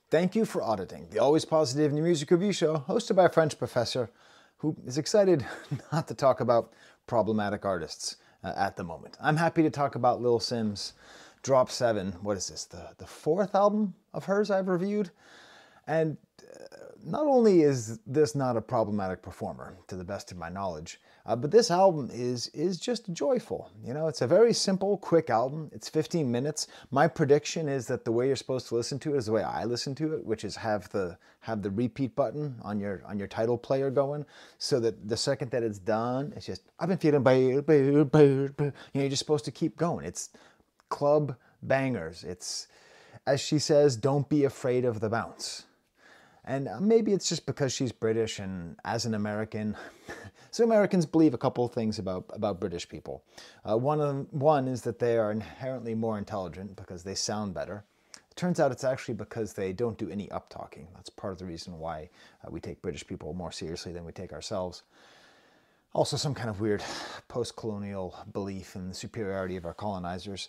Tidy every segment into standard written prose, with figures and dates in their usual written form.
Thank you for auditing the Always Positive New Music Review Show, hosted by a French professor who is excited not to talk about problematic artists at the moment. I'm happy to talk about Little Simz, Drop 7. What is this, the fourth album of hers I've reviewed? And not only is this not a problematic performer, to the best of my knowledge, but this album is just joyful. You know, it's a very simple, quick album. It's 15 minutes. My prediction is that the way you're supposed to listen to it is the way I listen to it, which is have the repeat button on your title player going, so that the second that it's done, it's just, I've been feeling bad. You know, you're just supposed to keep going. It's club bangers. It's, as she says, don't be afraid of the bounce. And maybe it's just because she's British, and as an American, so Americans believe a couple of things about British people. One is that they are inherently more intelligent because they sound better. It turns out it's actually because they don't do any up-talking. That's part of the reason why we take British people more seriously than we take ourselves. Also some kind of weird post-colonial belief in the superiority of our colonizers.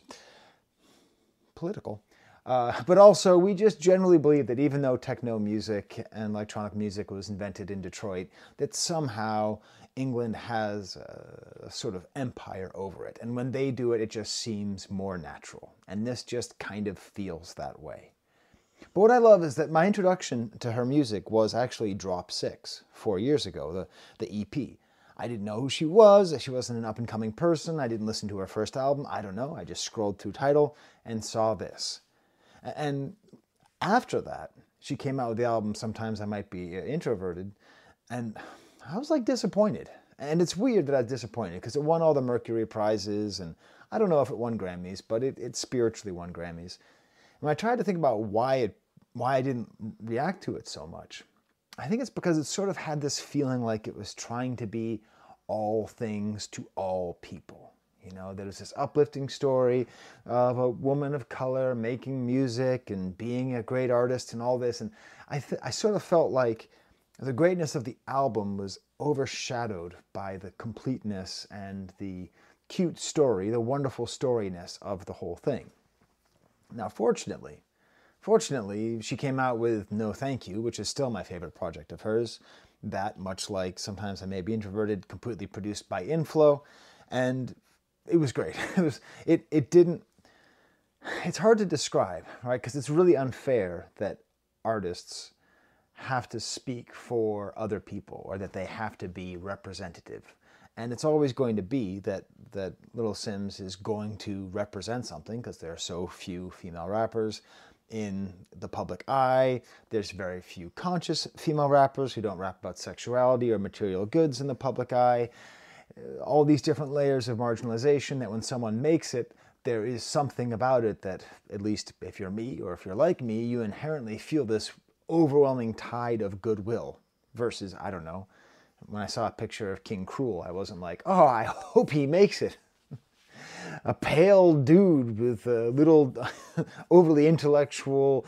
Political. But also, we just generally believe that even though techno music and electronic music was invented in Detroit, that somehow England has a sort of empire over it. And when they do it, it just seems more natural. And this just kind of feels that way. But what I love is that my introduction to her music was actually Drop 6, 4 years ago, the EP. I didn't know who she was. She wasn't an up-and-coming person. I didn't listen to her first album. I don't know. I just scrolled through Tidal and saw this. And after that, she came out with the album Sometimes I Might Be Introverted, and I was like disappointed. And it's weird that I was disappointed because it won all the Mercury prizes, and I don't know if it won Grammys, but it spiritually won Grammys. When I tried to think about why I didn't react to it so much, I think it's because it sort of had this feeling like it was trying to be all things to all people. You know, there was this uplifting story of a woman of color making music and being a great artist and all this. And I sort of felt like the greatness of the album was overshadowed by the completeness and the cute story, the wonderful storyness of the whole thing. Now, fortunately, she came out with No Thank You, which is still my favorite project of hers. That, much like Sometimes I May Be Introverted, completely produced by Inflow. And it was great. It's hard to describe, right? Because it's really unfair that artists have to speak for other people or that they have to be representative. And it's always going to be that Little Simz is going to represent something because there are so few female rappers in the public eye. There's very few conscious female rappers who don't rap about sexuality or material goods in the public eye. All these different layers of marginalization that when someone makes it, there is something about it that, at least if you're me or if you're like me, you inherently feel this overwhelming tide of goodwill versus, I don't know, when I saw a picture of King Cruel, I wasn't like, oh, I hope he makes it. A pale dude with a little overly intellectual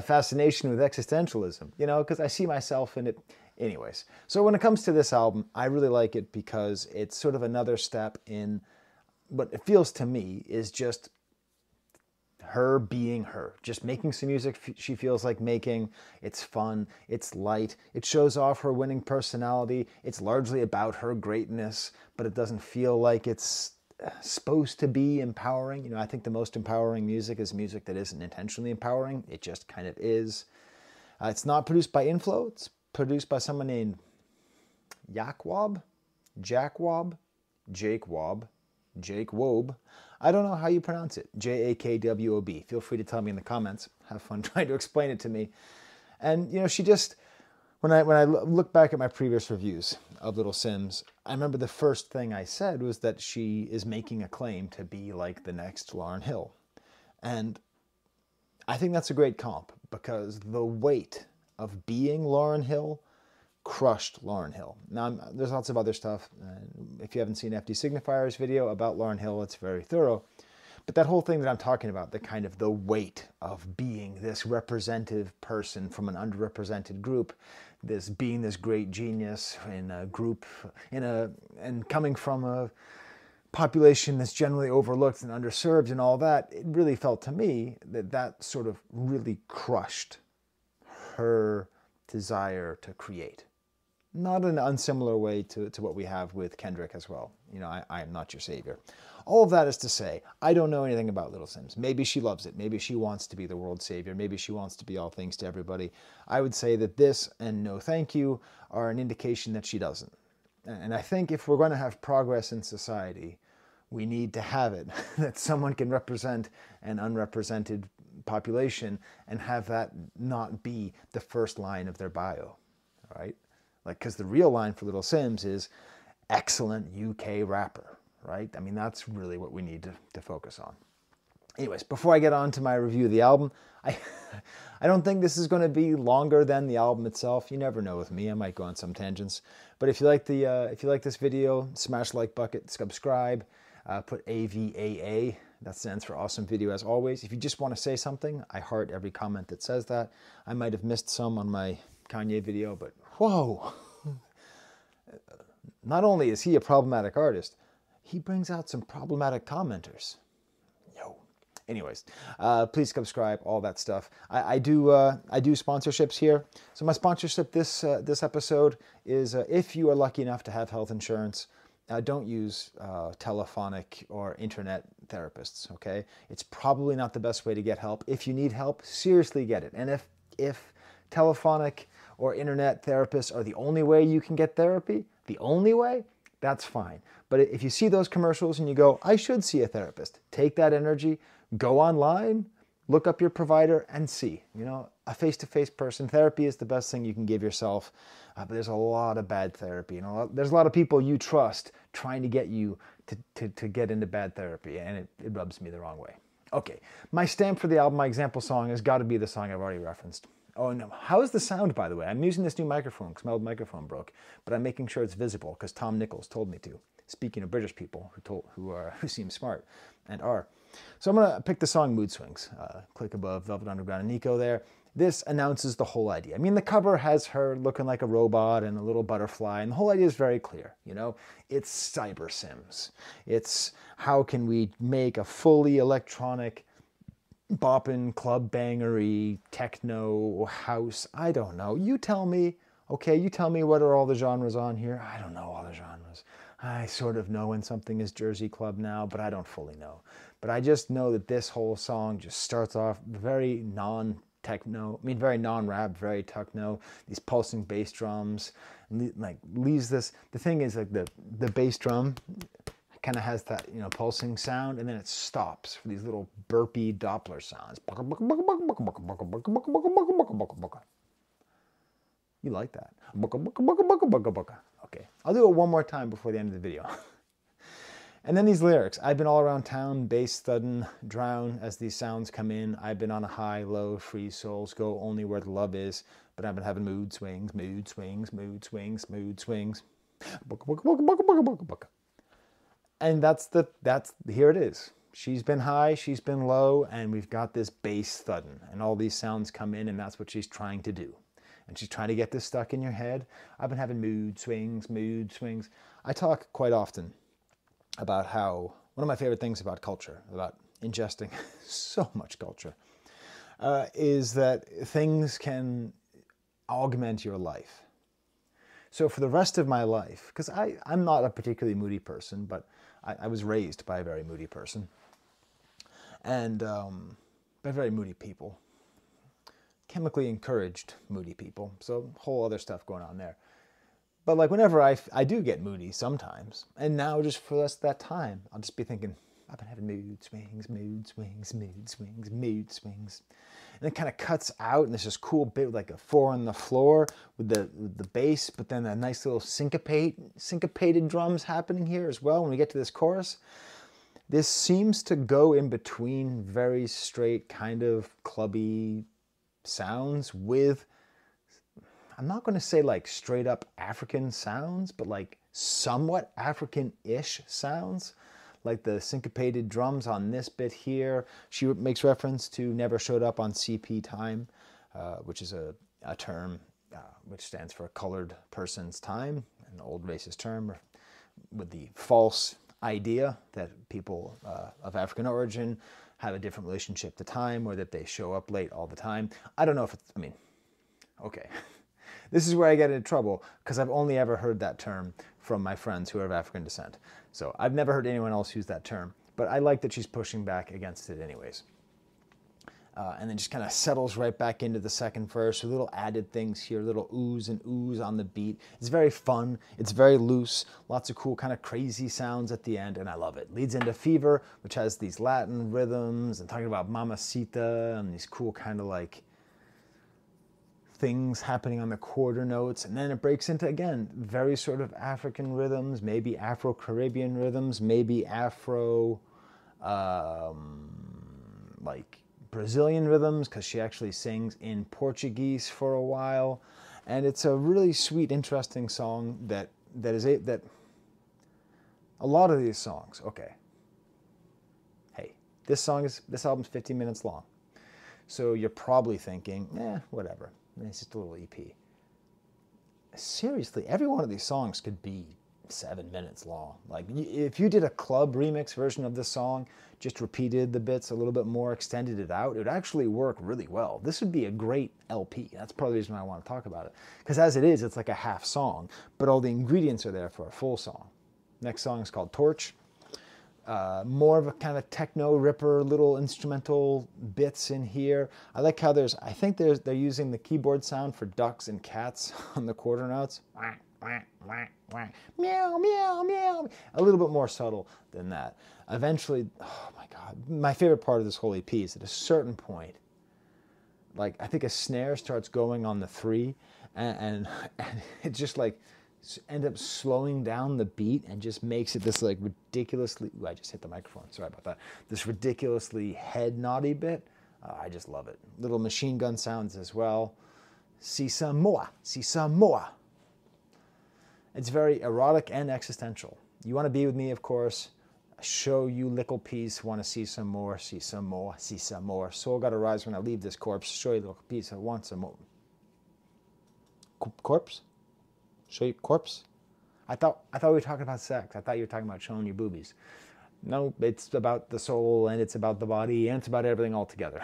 fascination with existentialism, you know, because I see myself in it. Anyways, so when it comes to this album, I really like it because it's sort of another step in what it feels to me is just her being her, just making some music she feels like making. It's fun, it's light, it shows off her winning personality. It's largely about her greatness, but it doesn't feel like it's supposed to be empowering. You know, I think the most empowering music is music that isn't intentionally empowering. It just kind of is. It's not produced by Inflow. It's produced by someone named Jake Wob. Jake Wob. I don't know how you pronounce it. Jakwob. Feel free to tell me in the comments. Have fun trying to explain it to me. And, you know, she just, when I look back at my previous reviews of Little Simz, I remember the first thing I said was that she is making a claim to be like the next Lauryn Hill. And I think that's a great comp because the weight of being Lauryn Hill crushed Lauryn Hill. Now, there's lots of other stuff. If you haven't seen FD Signifier's video about Lauryn Hill, it's very thorough. But that whole thing that I'm talking about, the kind of the weight of being this representative person from an underrepresented group, this being this great genius in a group, and coming from a population that's generally overlooked and underserved and all that, it really felt to me that that sort of really crushed her desire to create. Not in an unsimilar way to what we have with Kendrick as well. You know, I am not your savior. All of that is to say, I don't know anything about Little Simz. Maybe she loves it. Maybe she wants to be the world savior. Maybe she wants to be all things to everybody. I would say that this and no thank you are an indication that she doesn't. And I think if we're going to have progress in society, we need to have it, that someone can represent an unrepresented population and have that not be the first line of their bio, right? Like, because the real line for Little Simz is excellent UK rapper, right? I mean, that's really what we need to focus on. Anyways, before I get on to my review of the album, I don't think this is going to be longer than the album itself. You never know with me. I might go on some tangents. But if you like this video, smash the like bucket, subscribe, put AVAA. That stands for awesome video as always. If you just want to say something, I heart every comment that says that. I might have missed some on my Kanye video, but whoa. Not only is he a problematic artist, he brings out some problematic commenters. Yo. Anyways, please subscribe, all that stuff. I do sponsorships here. So my sponsorship this episode is if you are lucky enough to have health insurance, don't use telephonic or internet therapists, okay? It's probably not the best way to get help. If you need help, seriously get it. And if telephonic or internet therapists are the only way you can get therapy, the only way, that's fine. But if you see those commercials and you go, I should see a therapist, take that energy, go online, look up your provider and see. You know, a face-to-face person. Therapy is the best thing you can give yourself. But there's a lot of bad therapy. There's a lot of people you trust trying to get you to get into bad therapy, and it rubs me the wrong way. Okay, my stamp for the album, my example song, has got to be the song I've already referenced. Oh no, how's the sound, by the way? I'm using this new microphone because my old microphone broke, but I'm making sure it's visible because Tom Nichols told me to. Speaking of British people who seem smart and are. So I'm gonna pick the song Mood Swings. Click above Velvet Underground and Nico there. This announces the whole idea. I mean, the cover has her looking like a robot and a little butterfly, and the whole idea is very clear, you know? It's Cyber Sims. It's how can we make a fully electronic boppin', club bangery, techno, house, I don't know. You tell me, okay, you tell me what are all the genres on here. I don't know all the genres. I sort of know when something is Jersey Club now, but I don't fully know. But I just know that this whole song just starts off very non-techno, I mean very non-rap, very techno, these pulsing bass drums, like leaves this, the thing is like the bass drum kind of has that, you know, pulsing sound, and then it stops for these little burpy Doppler sounds. You like that? Okay, I'll do it one more time before the end of the video. And then these lyrics. I've been all around town, bass thuddin', drown as these sounds come in. I've been on a high, low, free souls go only where the love is. But I've been having mood swings, mood swings, mood swings, mood swings. And here it is. She's been high, she's been low, and we've got this bass thudding, and all these sounds come in, and that's what she's trying to do. And she's trying to get this stuck in your head. I've been having mood swings, mood swings. I talk quite often about how, one of my favorite things about culture, about ingesting so much culture, is that things can augment your life. So for the rest of my life, because I'm not a particularly moody person, but I was raised by a very moody person, and by very moody people, chemically encouraged moody people, so whole other stuff going on there. But like whenever I do get moody sometimes, and now just for the rest of that time, I'll just be thinking, I've been having mood swings, mood swings, mood swings, mood swings. And it kind of cuts out, and there's this cool bit with like a 4 on the floor with the bass, but then a nice little syncopated drums happening here as well when we get to this chorus. This seems to go in between very straight kind of clubby sounds with, I'm not going to say like straight up African sounds, but like somewhat African-ish sounds. Like the syncopated drums on this bit here. She makes reference to Never Showed Up on CP Time, which is a term which stands for colored person's time, an old racist term with the false idea that people of African origin have a different relationship to time, or that they show up late all the time. I don't know if it's, I mean, Okay. This is where I get into trouble because I've only ever heard that term from my friends who are of African descent. So I've never heard anyone else use that term, but I like that she's pushing back against it anyways. And then just kind of settles right back into the second verse with little added things here, little oohs and oohs on the beat. It's very fun. It's very loose. Lots of cool kind of crazy sounds at the end, and I love it. Leads into Fever, which has these Latin rhythms and talking about Mamacita and these cool kind of like things happening on the quarter notes. And then it breaks into, again, very sort of African rhythms, maybe Afro-Caribbean rhythms, maybe Afro, like Brazilian rhythms, because she actually sings in Portuguese for a while. And it's a really sweet, interesting song that a lot of these songs, okay. Hey, this album's 50 minutes long. So you're probably thinking, whatever. It's just a little EP. Seriously, every one of these songs could be 7 minutes long. Like, if you did a club remix version of this song, just repeated the bits a little bit more, extended it out, it would actually work really well. This would be a great LP. That's probably the reason why I want to talk about it. Because as it is, it's like a half song, but all the ingredients are there for a full song. Next song is called Torch. More of a kind of techno ripper, little instrumental bits in here. I like how I think they're using the keyboard sound for ducks and cats on the quarter notes. Meow, meow, meow. A little bit more subtle than that. Eventually, oh my God, my favorite part of this whole EP is at a certain point, like I think a snare starts going on the 3 and it just like end up slowing down the beat and just makes it this like ridiculously, I just hit the microphone, sorry about that, this ridiculously head naughty bit. I just love it. Little machine gun sounds as well. See some more, see some more. It's very erotic and existential. You want to be with me, of course. Show you little piece, want to see some more, see some more, see some more. Soul gotta rise when I leave this corpse. Show you little piece, I want some more. Corpse? Show you corpse? I thought we were talking about sex. I thought you were talking about showing your boobies. No, it's about the soul and it's about the body and it's about everything all together.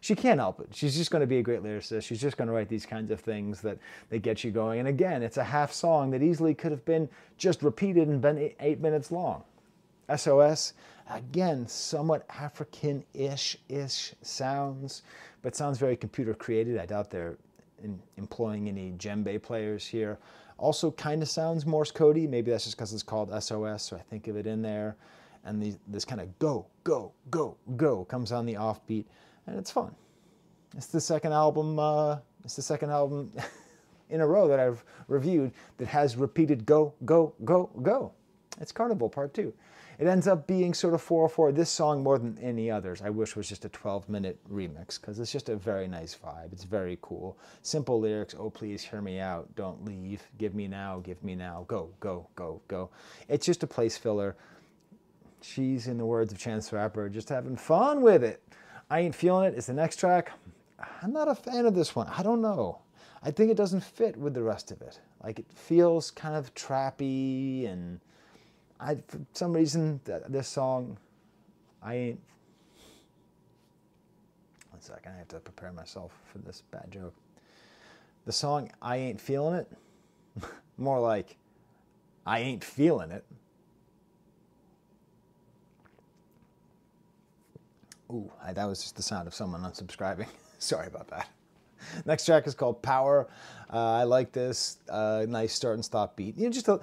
She can't help it. She's just going to be a great lyricist. She's just going to write these kinds of things that get you going. And again, it's a half song that easily could have been just repeated and been 8 minutes long. SOS, again, somewhat African-ish sounds, but sounds very computer created. I doubt they're employing any djembe players here. Also kind of sounds Morse codey. Maybe that's just because it's called SOS, so I think of it in there. And this kind of go, go, go, go comes on the offbeat, and it's fun. It's the second album in a row that I've reviewed that has repeated go, go, go, go. It's Carnival Part 2. It ends up being sort of 404. This song, more than any others, I wish was just a 12-minute remix because it's just a very nice vibe. It's very cool. Simple lyrics. Oh, please hear me out. Don't leave. Give me now. Give me now. Go, go, go, go. It's just a place filler. She's, in the words of Chance the Rapper, just having fun with it. I Ain't Feeling It is the next track. I'm not a fan of this one. I don't know. I think it doesn't fit with the rest of it. Like, it feels kind of trappy and... for some reason, this song, one second, I have to prepare myself for this bad joke. The song, I Ain't Feeling It, more like, I ain't feeling it. Ooh, that was just the sound of someone unsubscribing. Sorry about that. Next track is called Power. I like this, nice start and stop beat. You know, just a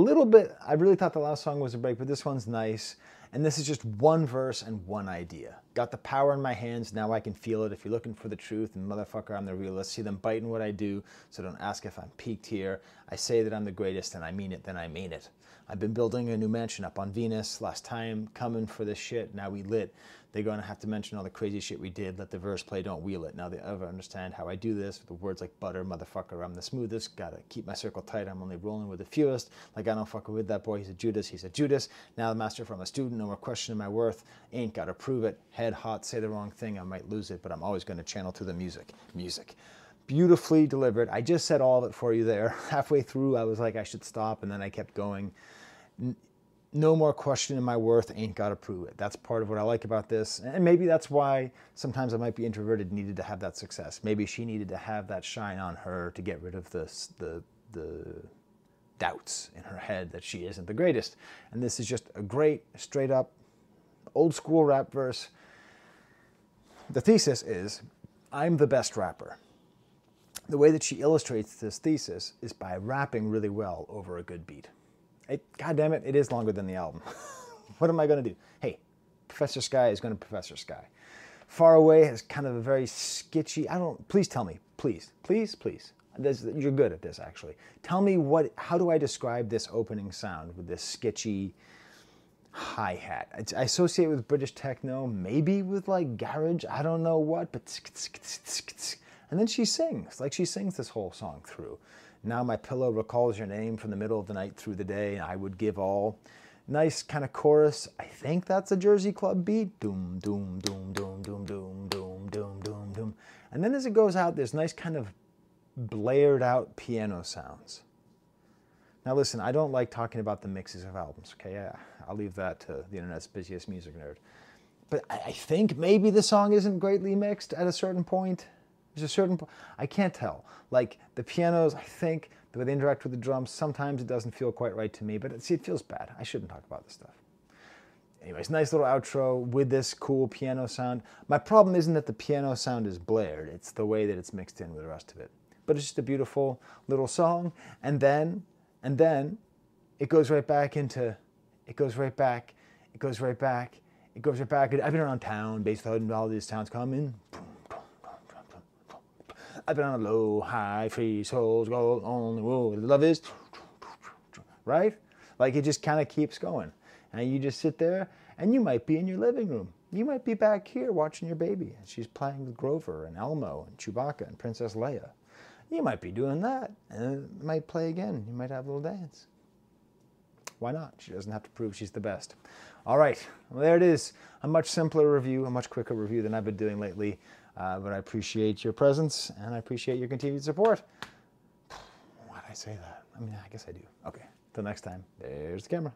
little bit. I really thought the last song was a break, but this one's nice. And this is just one verse and one idea. Got the power in my hands, now I can feel it. If you're looking for the truth, and motherfucker, I'm the realist. See them biting what I do, so don't ask if I'm peaked here. I say that I'm the greatest, and I mean it, then I mean it. I've been building a new mansion up on Venus. Last time coming for this shit, now we lit. They're going to have to mention all the crazy shit we did. Let the verse play, don't wheel it. Now they ever understand how I do this with the words like butter, motherfucker, I'm the smoothest. Gotta keep my circle tight, I'm only rolling with the fewest. Like I don't fuck with that boy, he's a Judas, he's a Judas. Now the master from a student, no more questioning my worth. Ain't gotta prove it. Head hot, say the wrong thing, I might lose it, but I'm always gonna channel through the music. Music. Beautifully delivered. I just said all of it for you there. Halfway through, I was like, I should stop, and then I kept going. no more questioning my worth, ain't gotta prove it. That's part of what I like about this. And maybe that's why sometimes I might be introverted, needed to have that success. Maybe she needed to have that shine on her to get rid of the doubts in her head that she isn't the greatest. And this is just a great, straight up, old school rap verse. The thesis is, I'm the best rapper. The way that she illustrates this thesis is by rapping really well over a good beat. God damn it, it is longer than the album. What am I going to do? Hey, Professor Skye is going to Professor Skye. Far Away has kind of a very sketchy, please tell me, please. You're good at this, actually. Tell me how do I describe this opening sound with this sketchy hi-hat? I associate with British techno, maybe with like garage, I don't know what, but and then she sings, like she sings this whole song through. Now my pillow recalls your name from the middle of the night through the day, I would give all. Nice kind of chorus. I think that's a Jersey Club beat. Doom, doom, doom, doom, doom, doom, doom, doom, doom, doom. And then as it goes out, there's nice kind of blared out piano sounds. Now listen, I don't like talking about the mixes of albums, okay? I'll leave that to the internet's busiest music nerd. But I think maybe the song isn't greatly mixed at a certain point. There's a certain point, I can't tell. Like the pianos, I think, the way they interact with the drums, sometimes it doesn't feel quite right to me, but see, it feels bad. I shouldn't talk about this stuff. Anyways, nice little outro with this cool piano sound. My problem isn't that the piano sound is blared, it's the way that it's mixed in with the rest of it. But it's just a beautiful little song, and then it goes right back into, it goes right back. I've been around town, basically all these towns coming. I've been on a low, high, free souls, gold, only woo, love is, right? Like it just kind of keeps going. And you just sit there, and you might be in your living room. You might be back here watching your baby, and she's playing with Grover and Elmo and Chewbacca and Princess Leia. You might be doing that, and it might play again. You might have a little dance. Why not? She doesn't have to prove she's the best. All right, well, there it is. A much simpler review, a much quicker review than I've been doing lately. But I appreciate your presence, and I appreciate your continued support. Why did I say that? I mean, I guess I do. Okay, till next time, there's the camera.